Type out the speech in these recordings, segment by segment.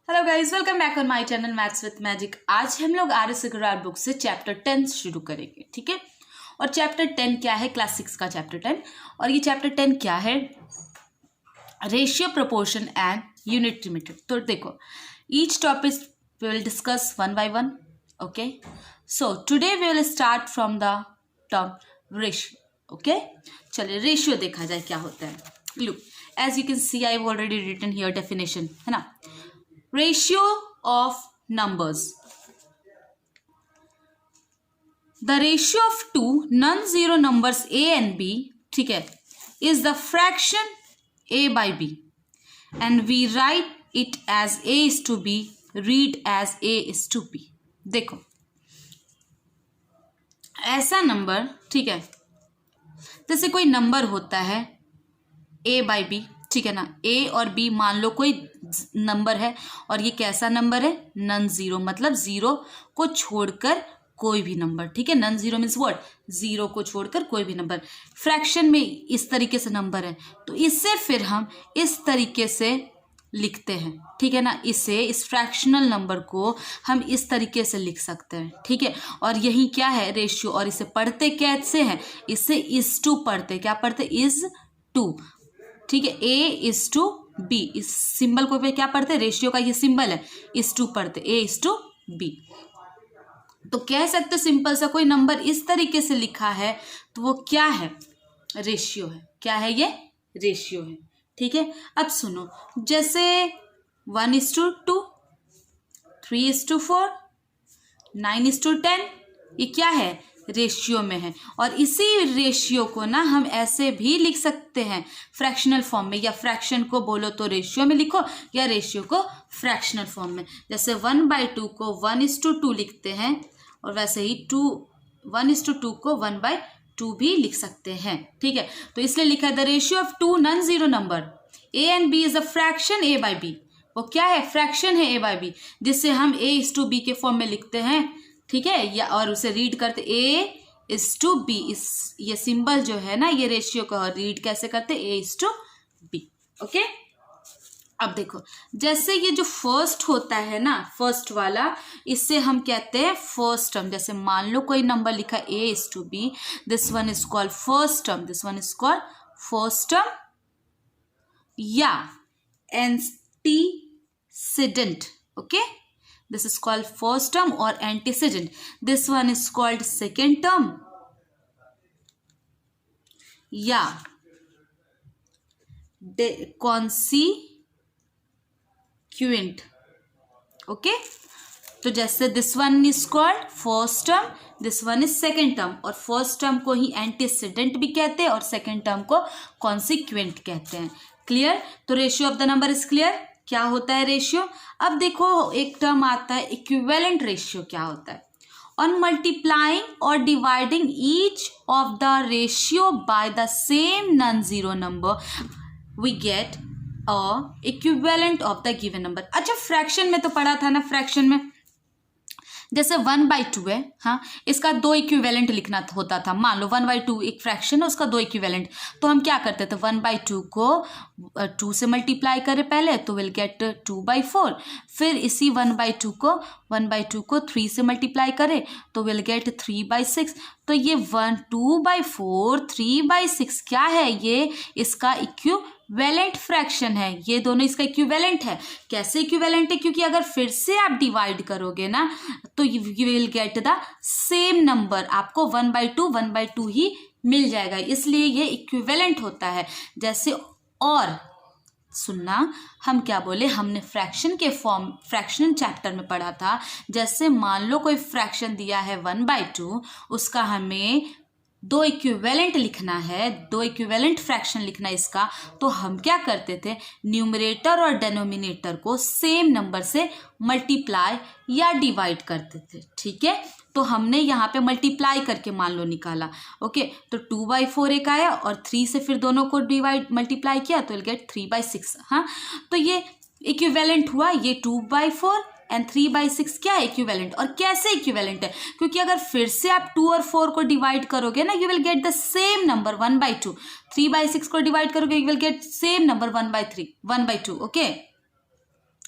Hello guys, welcome back on my channel maths with magic. आज हम लोग R S Agarwal book से chapter 10 शुरू करेंगे, ठीक है। और चैप्टर 10 क्या है? क्लास 6 का चैप्टर 10। और ये चैप्टर 10 क्या है? Ratio, proportion and unit method. तो देखो, each topic we will discuss one by one. Okay, so today we will start from the term ratio. Okay, चलिए रेशियो देखा जाए क्या होता है। Look, as you can see I have already written here definition, है ना। Ratio of numbers. The ratio of two non-zero numbers a and b, ठीक है, is the fraction a by b, and we write it as a is to b, read as a is to b. देखो, ऐसा number, ठीक है, जैसे कोई number होता है a by b, ठीक है ना। ए और बी मान लो कोई नंबर है, और ये कैसा नंबर है? नॉन जीरो, मतलब जीरो को छोड़कर कोई भी नंबर, ठीक है। Non zero means what? Zero को छोड़कर कोई भी नंबर। फ्रैक्शन में इस तरीके से नंबर है, तो इससे फिर हम इस तरीके से लिखते हैं, ठीक है ना। इसे, इस फ्रैक्शनल नंबर को हम इस तरीके से लिख सकते हैं, ठीक है। और यही क्या है? रेशियो। और इसे पढ़ते कैसे हैं? इसे इज टू पढ़ते, क्या पढ़ते? इज टू, ठीक है। ए इज टू बी, इस सिंबल को पे क्या पढ़ते? रेशियो का ये सिंबल है, इज टू पढ़ते, ए इज टू बी। तो कह सकते सिंपल सा, कोई नंबर इस तरीके से लिखा है तो वो क्या है? रेशियो है। क्या है ये? रेशियो है, ठीक है। अब सुनो, जैसे 1:2, 3:4, 9:10, ये क्या है? रेशियो में है। और इसी रेशियो को ना हम ऐसे भी लिख सकते हैं फ्रैक्शनल फॉर्म में, या फ्रैक्शन को बोलो तो रेशियो में लिखो, या रेशियो को फ्रैक्शनल फॉर्म में। जैसे 1/2 को 1:2 लिखते हैं, और वैसे ही 1:2 को 1/2 भी लिख सकते हैं, ठीक है। तो इसलिए लिखा है the ratio of two non zero number A and B is a fraction A by B. वो क्या है? फ्रैक्शन है ए बाई बी, जिससे हम ए इज टू बी के फॉर्म में लिखते हैं, ठीक है। या और उसे रीड करते ए इज टू बी। इस ये सिंबल जो है ना, ये रेशियो का रीड कैसे करते? ए इज टू बी। ओके, अब देखो, जैसे ये जो फर्स्ट होता है ना, फर्स्ट वाला, इससे हम कहते हैं फर्स्ट टर्म। जैसे मान लो कोई नंबर लिखा a is to b, this one is called first term, this one is called first term, या antecedent. Okay, this is called first term or antecedent. This one is called second term, yeah, consequent. Okay, तो जैसे this one is called first term, this one is second term, और first term को ही antecedent भी कहते हैं और second term को consequent कहते हैं। क्लियर? तो ratio of the number is clear. क्या होता है रेशियो? अब देखो, एक टर्म आता है इक्विवेलेंट रेशियो। क्या होता है? ऑन मल्टीप्लाइंग और dividing each of the ratio by the same non zero number we get a equivalent of the given number. अच्छा, फ्रैक्शन में तो पढ़ा था ना, फ्रैक्शन में जैसे 1/2 है, हाँ, इसका 2 इक्विवेलेंट लिखना होता था। मान लो 1/2 एक फ्रैक्शन है, उसका 2 इक्विवेलेंट, तो हम क्या करते थे? 1/2 को 2 से मल्टीप्लाई करें पहले, तो विल गेट 2/4। फिर इसी 1/2 को 3 से मल्टीप्लाई करें तो विल गेट 3/6। तो ये 2/4, 3/6 क्या है? ये इसका इक्विवेलेंट फ्रैक्शन है। ये दोनों इसका इक्विवेलेंट है। कैसे इक्विवेलेंट है? क्योंकि अगर फिर से आप डिवाइड करोगे ना, तो you will get the same number, आपको 1/2 ही मिल जाएगा, इसलिए ये इक्विवेलेंट होता है। जैसे, और सुनना, हम क्या बोले? हमने फ्रैक्शन के फॉर्म, फ्रैक्शन चैप्टर में पढ़ा था। जैसे मान लो कोई फ्रैक्शन दिया है 1/2, उसका हमें 2 इक्विवेलेंट लिखना है, 2 इक्विवेलेंट फ्रैक्शन लिखना है इसका, तो हम क्या करते थे? न्यूमरेटर और डेनोमिनेटर को सेम नंबर से मल्टीप्लाई या डिवाइड करते थे, ठीक है। तो हमने यहाँ पे मल्टीप्लाई करके मान लो निकाला। ओके, तो 2/4 एक आया, और 3 से फिर दोनों को डिवाइड मल्टीप्लाई किया तो विल गेट 3/6। हाँ, तो ये इक्विवेलेंट हुआ। ये 2/4 एंड 3/6 क्या है? इक्विवेलेंट। और कैसे इक्विवेलेंट है? क्योंकि अगर फिर से आप 2 और 4 को डिवाइड करोगे ना, you will get the same number 1/2। 3/6 को डिवाइड करोगे, you will get same number 1/2। Okay,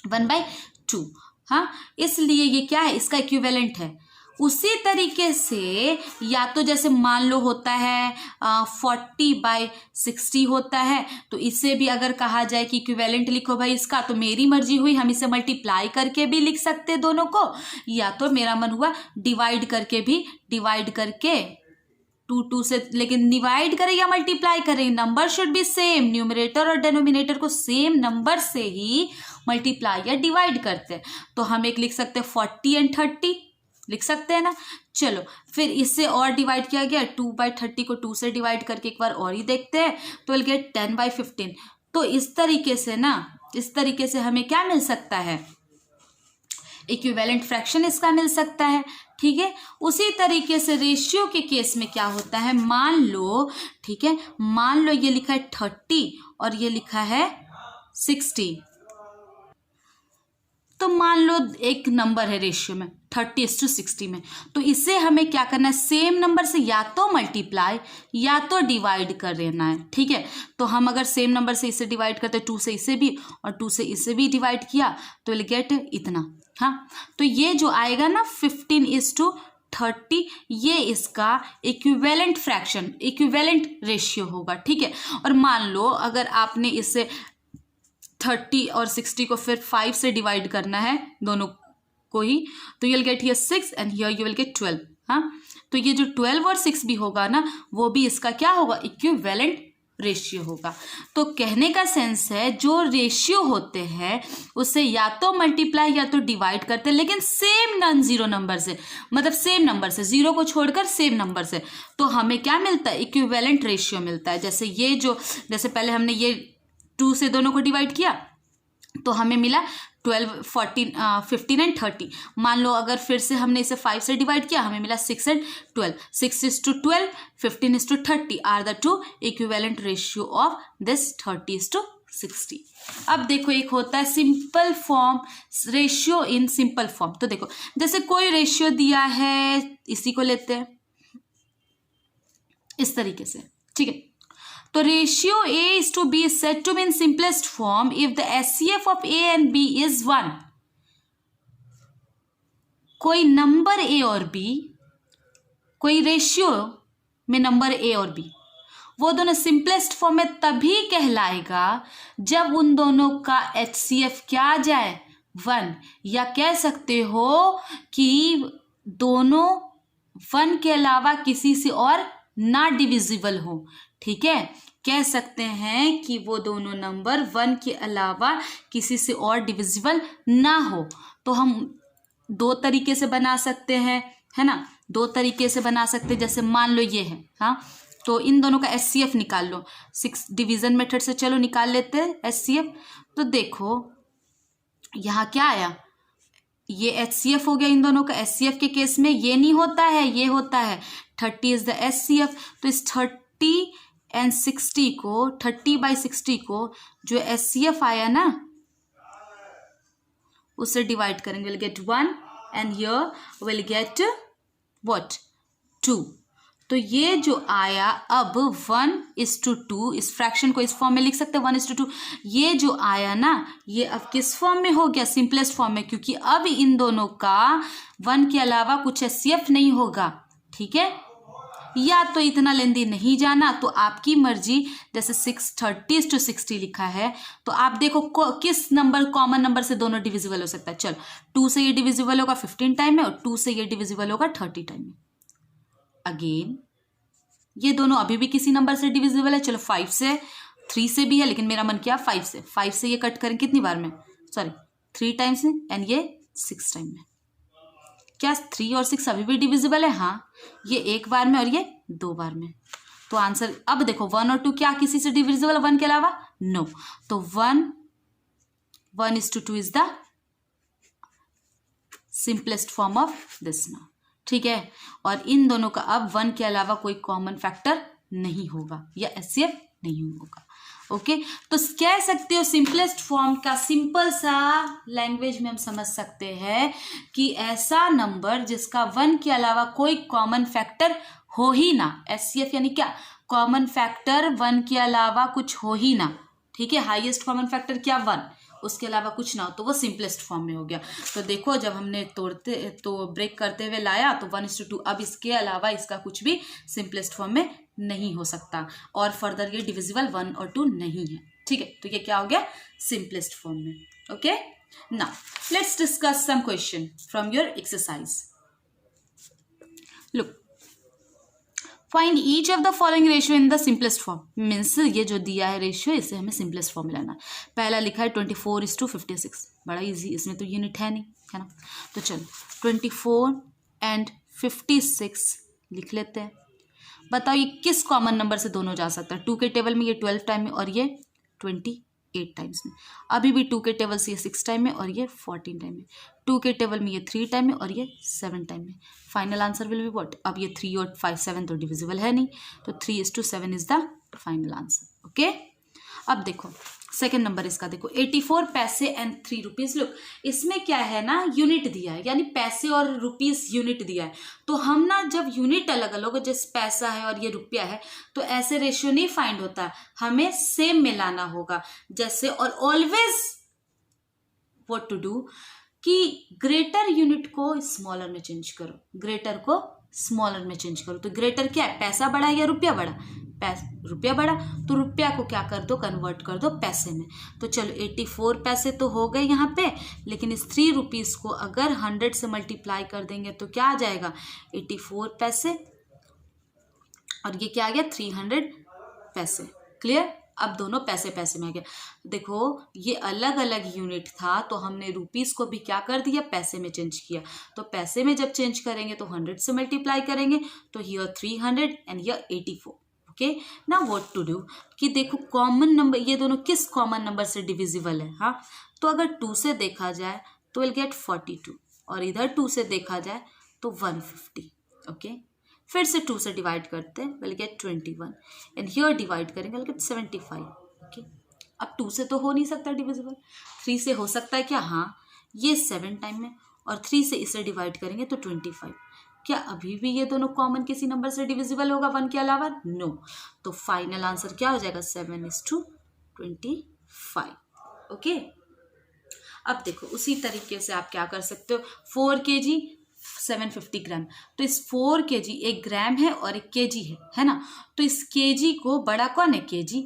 1/2 2। हाँ, इसलिए ये क्या है, इसका इक्विवेलेंट है। उसी तरीके से या तो जैसे मान लो होता है 40/60 होता है, तो इसे भी अगर कहा जाए कि इक्विवेलेंट लिखो भाई इसका, तो मेरी मर्जी हुई, हम इसे मल्टीप्लाई करके भी लिख सकते हैं दोनों को, या तो मेरा मन हुआ डिवाइड करके भी, डिवाइड करके 2 से, लेकिन डिवाइड करें या मल्टीप्लाई करें, number should be same, numerator और डिनोमिनेटर को सेम नंबर से ही मल्टीप्लाई या डिवाइड करते हैं। तो हम एक लिख सकते हैं 40 और 30 लिख सकते हैं ना। चलो फिर इससे और डिवाइड किया गया, 2/30 को 2 से डिवाइड करके एक बार और ही देखते हैं, तो विल गेट 10/15। तो इस तरीके से ना, इस तरीके से हमें क्या मिल सकता है, इक्विवेलेंट फ्रैक्शन इसका मिल सकता है। ठीक है, उसी तरीके से रेशियो के केस में क्या होता है, मान लो, ठीक है, मान लो ये लिखा है 30 और ये लिखा है 60, तो मान लो एक नंबर है रेशियो में 30:60 में, तो इसे हमें क्या करना है, सेम नंबर से या तो मल्टीप्लाई या तो डिवाइड कर देना है। ठीक है, तो हम अगर सेम नंबर से इसे डिवाइड करते, 2 से इसे भी और 2 से इसे भी डिवाइड किया, तो विल गेट इतना। हाँ, तो ये जो आएगा ना 15:30, ये इसका इक्विवेलेंट फ्रैक्शन, इक्विवेलेंट रेशियो होगा। ठीक है, और मान लो अगर आपने इसे 30 और 60 को फिर 5 से डिवाइड करना है दोनों को ही, तो you will get here 6 and here you will get 12। हाँ, तो ये जो 12 और 6 भी होगा ना, वो भी इसका क्या होगा, इक्विवेलेंट रेशियो होगा। तो कहने का सेंस है, जो रेशियो होते हैं उससे या तो मल्टीप्लाई या तो डिवाइड करते हैं, लेकिन सेम नॉन जीरो नंबर से, मतलब सेम नंबर से, जीरो को छोड़कर सेम नंबर से, तो हमें क्या मिलता है, इक्विवेलेंट रेशियो मिलता है। जैसे ये जो, जैसे पहले हमने ये 2 से दोनों को डिवाइड किया तो हमें मिला 12, 14, 15 एंड 30। मान लो अगर फिर से हमने इसे 5 से डिवाइड किया, हमें मिला 6 and 12। 6:12, 15:30 are the two equivalent ratio of this 30:60। अब देखो, एक होता है simple form, ratio in simple form. तो देखो, जैसे कोई रेशियो दिया है, इसी को लेते हैं इस तरीके से। ठीक है, तो ratio A:B is said to be in simplest form if the HCF of A and B is 1। कोई नंबर A और B, कोई रेशियो में नंबर A और B, वो दोनों सिंपलेस्ट फॉर्म में तभी कहलाएगा जब उन दोनों का HCF क्या आ जाए, 1, या कह सकते हो कि दोनों 1 के अलावा किसी से और ना डिविजिबल हो। ठीक है, कह सकते हैं कि वो दोनों नंबर 1 के अलावा किसी से और डिविजिबल ना हो। तो हम 2 तरीके से बना सकते हैं, है ना, 2 तरीके से बना सकते हैं। जैसे मान लो ये है, हाँ, तो इन दोनों का HCF निकाल लो, 6 डिवीजन मेथड से चलो निकाल लेते हैं HCF। तो देखो यहाँ क्या आया, ये HCF हो गया इन दोनों का। HCF के केस में ये नहीं होता है, ये होता है 30 इज द HCF। तो इस 30 एंड 60 को, 30/60 को जो HCF आया ना, उससे डिवाइड करेंगे, will get 1 and here will get what, 2। तो ये जो आया, अब 1:2, इस फ्रैक्शन को इस फॉर्म में लिख सकते हैं 1:2। ये जो आया ना, ये अब किस फॉर्म में हो गया, सिंपलेस्ट फॉर्म में, क्योंकि अब इन दोनों का 1 के अलावा कुछ HCF नहीं होगा। ठीक है, या तो इतना लेंदी नहीं जाना तो आपकी मर्जी, जैसे 30:60 लिखा है, तो आप देखो किस नंबर, कॉमन नंबर से दोनों डिविजिबल हो सकता है। चलो, 2 से ये डिविजिबल होगा 15 टाइम में, और 2 से ये डिविजिबल होगा 30 टाइम में। अगेन ये दोनों अभी भी किसी नंबर से डिविजिबल है। चलो 5 से, 3 से भी है, लेकिन मेरा मन किया 5 से। 5 से ये कट करें कितनी बार में, सॉरी 3 टाइम्स में, एंड ये 6 टाइम में। क्या 3 और 6 अभी भी डिविजिबल है? हाँ, ये एक बार में और ये 2 बार में। तो आंसर, अब देखो 1 और 2 क्या किसी से डिविजिबल है 1 के अलावा? नो। तो 1:2 is the simplest form of this ना। ठीक है, और इन दोनों का अब 1 के अलावा कोई कॉमन फैक्टर नहीं होगा या HCF नहीं होगा। ओके, तो कह सकते हो सिंपलेस्ट फॉर्म का सिंपल सा लैंग्वेज में हम समझ सकते हैं कि ऐसा नंबर जिसका 1 के अलावा कोई कॉमन फैक्टर हो ही ना, HCF यानी क्या, कॉमन फैक्टर 1 के अलावा कुछ हो ही ना। ठीक है, हाईएस्ट कॉमन फैक्टर क्या, 1, उसके अलावा कुछ ना हो तो वो सिंपलेस्ट फॉर्म में हो गया। तो देखो जब हमने तोड़ते तो ब्रेक करते हुए लाया तो 1:2। अब इसके अलावा इसका कुछ भी सिंपलेस्ट फॉर्म में नहीं हो सकता और फर्दर ये डिविजिबल 1 और 2 नहीं है। ठीक है, तो ये क्या हो गया, सिंपलेस्ट फॉर्म में। Okay, now let's discuss some question from your exercise. Look, find each of the following ratio in the simplest form. Means ये जो दिया है रेशियो, इसे हमें सिंपलेस्ट फॉर्म में लाना है। पहला लिखा है 24:56, बड़ा इजी, इसमें तो यूनिट है नहीं, है ना। तो चलो 24 and 56 लिख लेते हैं। बताओ ये किस कॉमन नंबर से दोनों जा सकता है। 2 के टेबल में ये 12 टाइम में और ये 28 टाइम्स में। अभी भी 2 के टेबल से ये 6 टाइम में और ये 14 टाइम में। 2 के टेबल में ये 3 टाइम में और ये 7 टाइम में। Final answer will be what. अब ये 3 और 5 7 तो डिविजिबल है नहीं, तो 3:7 is the final answer. Okay, अब देखो सेकेंड नंबर इसका देखो 84 पैसे एंड 3 रुपीज। लुक, इसमें क्या है ना, यूनिट दिया है, यानी पैसे और रुपीज यूनिट दिया है। तो हम ना जब यूनिट अलग अलग हो, जैसे पैसा है और ये रुपया है, तो ऐसे रेशियो नहीं फाइंड होता है, हमें सेम में लाना होगा। जैसे और ऑलवेज व्हाट टू डू कि ग्रेटर यूनिट को स्मॉलर में चेंज करो, ग्रेटर को स्मॉलर में चेंज करो। तो ग्रेटर क्या है, पैसा बड़ा या रुपया बड़ा, रुपया बड़ा, तो रुपया को क्या कर दो, कन्वर्ट कर दो पैसे में। तो चलो 84 पैसे तो हो गए यहाँ पे, लेकिन इस 3 रुपीज को अगर 100 से मल्टीप्लाई कर देंगे तो क्या आ जाएगा, 84 पैसे और ये क्या आ गया 300 पैसे। क्लियर, अब दोनों पैसे पैसे में आ गया। देखो ये अलग अलग यूनिट था, तो हमने रुपीस को भी क्या कर दिया, पैसे में चेंज किया। तो पैसे में जब चेंज करेंगे तो 100 से मल्टीप्लाई करेंगे, तो here 300 and here 84। Okay, now what to do कि देखो कॉमन नंबर, ये दोनों किस कॉमन नंबर से डिविजिबल है। हाँ, तो अगर 2 से देखा जाए तो विल गेट 42 और इधर 2 से देखा जाए तो 150। ओके, फिर से 2 से डिवाइड करते हैं, will get 21 and here divide करेंगे विल गेट 75। ओके, अब 2 से तो हो नहीं सकता डिविजिबल, 3 से हो सकता है क्या, हाँ, ये 7 टाइम में, और 3 से इसे डिवाइड करेंगे तो 25। क्या अभी भी ये दोनों कॉमन किसी नंबर से डिविजिबल होगा 1 के अलावा, नो। तो फाइनल आंसर क्या हो जाएगा, 7:25। ओके, अब देखो उसी तरीके से आप क्या कर सकते हो, 4 kg 750 ग्राम। तो इस 4 kg 1 ग्राम है और 1 kg है ना। तो इस kg को, बड़ा कौन है kg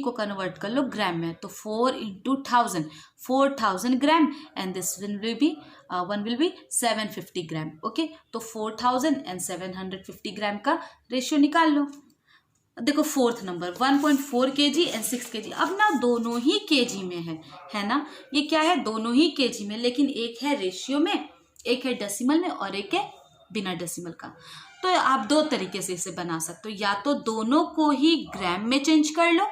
को कन्वर्ट कर लो ग्राम में। तो 4 × 1000 4000 gram and this one will be 750 gram. Okay, तो 4000 एंड 750 ग्राम का रेशियो निकाल लो। देखो fourth number 1.4 kg and 6 kg। अब ना दोनों ही kg में है ना, ये क्या है, दोनों ही kg में, लेकिन एक है रेशियो में, एक है डेसिमल में और एक है बिना डेसिमल का। तो आप 2 तरीके से इसे बना सकते हो, या तो दोनों को ही ग्राम में चेंज कर लो,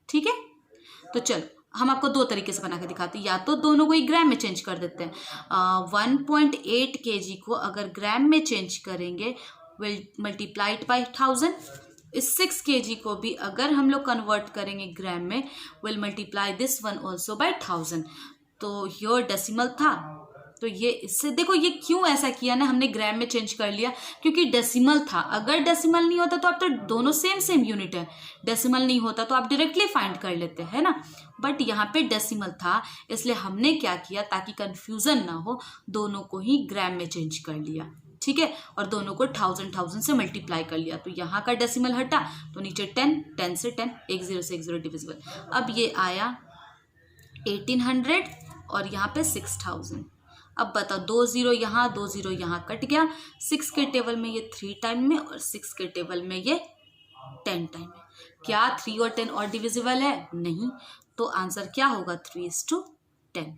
ठीक है। तो चलो हम आपको 2 तरीके से बना के दिखाते हैं, या तो दोनों को ही ग्राम में चेंज कर देते हैं। 1.8 kg को अगर ग्राम में चेंज करेंगे विल मल्टीप्लाइड बाई 1000। इस 6 kg को भी अगर हम लोग कन्वर्ट करेंगे ग्राम में will multiply this one also by 1000। तो योर डेसिमल था, तो ये इससे देखो ये क्यों ऐसा किया ना, हमने ग्राम में चेंज कर लिया क्योंकि डेसिमल था। अगर डेसिमल नहीं होता तो आप तो दोनों सेम यूनिट है, डेसिमल नहीं होता तो आप डायरेक्टली फाइंड कर लेते हैं ना, बट यहाँ पे डेसिमल था, इसलिए हमने क्या किया ताकि कंफ्यूजन ना हो, दोनों को ही ग्राम में चेंज कर लिया, ठीक है, और दोनों को 1000 से मल्टीप्लाई कर लिया। तो यहाँ का डेसिमल हटा तो नीचे 10 से 10, 1 0 से 1 0 डिविजिबल। अब ये आया 1800 और यहाँ पे 6000। अब बताओ 2 0 यहाँ 2 0 यहाँ कट गया। 6 के टेबल में ये 3 टाइम में और 6 के टेबल में ये 10 टाइम में। क्या 3 और 10 और डिविजिबल है, नहीं। तो आंसर क्या होगा 3:10।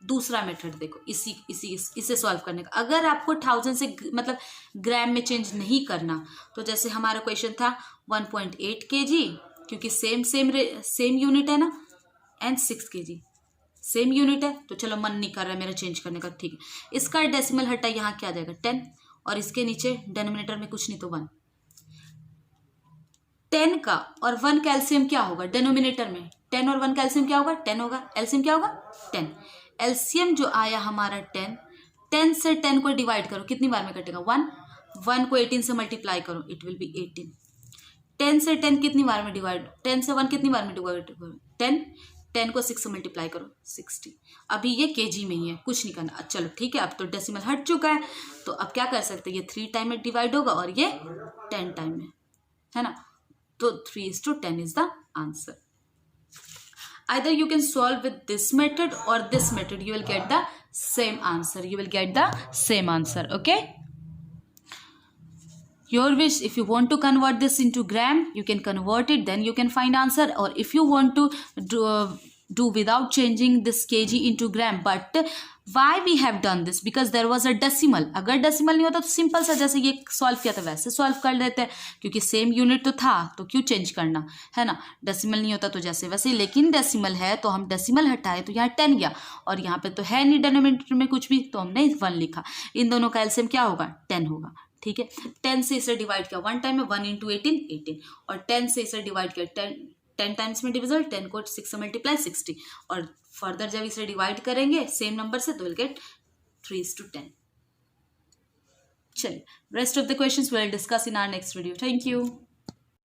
दूसरा मेथड देखो, इसे सॉल्व करने का, अगर आपको 1000 से मतलब ग्राम में चेंज नहीं करना, तो जैसे हमारा क्वेश्चन था 1.8 kg क्योंकि सेम यूनिट है ना, एंड 6 kg सेम यूनिट है, तो चलो मन नहीं कर रहा है मेरा चेंज करने का, ठीक है। इसका डेसिमल हटा, यहाँ क्या आ जाएगा 10 और इसके नीचे डिनोमिनेटर में कुछ नहीं तो 1। 10 का और 1 का एलसीएम क्या होगा, डिनोमिनेटर में 10 और 1 का एलसीएम क्या होगा 10 होगा, एलसीएम क्या होगा 10। एलसीएम जो आया हमारा 10 से 10 को डिवाइड करो, कितनी बार में कटेगा 1 को 18 से मल्टीप्लाई करो, इट विल बी 18। 10 से 10 कितनी बार में डिवाइड, 10 से 1 कितनी बार में डिवाइड, 10 10 को 6 से मल्टीप्लाई करो 60। अभी ये केजी में ही है, कुछ नहीं करना। चलो ठीक है, अब तो डेसिमल हट चुका है, तो अब क्या कर सकते हैं, ये 3 टाइम में डिवाइड होगा और ये 10 टाइम में, है ना। तो 3:10 is the answer. Either you can solve with this method or this method, you will get the same answer. You will get the same answer. Okay. Your wish. If you want to convert this into gram, you can convert it. Then you can find answer. Or if you want to do without changing this kg into gram, but why we have done this? Because there was a decimal. अगर decimal नहीं होता तो simple सा जैसे ये solve किया था वैसे सॉल्व कर लेते हैं, क्योंकि सेम यूनिट तो था, तो क्यों चेंज करना, है ना। डेसिमल नहीं होता तो जैसे वैसे, लेकिन डेसिमल है तो हम डेसिमल हटाए तो यहाँ 10 गया, और यहाँ पे तो है नहीं डिनोमिनेटर में कुछ भी, तो हमने 1 लिखा। इन दोनों का एलसीएम क्या होगा, 10 होगा। ठीक है, 10 से इसे डिवाइड किया 1 टाइम में, 1 × 18 18, और 10 से इसे डिवाइड किया 10 टाइम्स में डिविजल, 10 को 6 से मल्टीप्लाई 60, और फर्दर जब इसे डिवाइड करेंगे सेम नंबर से तो विल गेट 3:10। चलिए, rest of the questions will discuss in our next video. Thank you.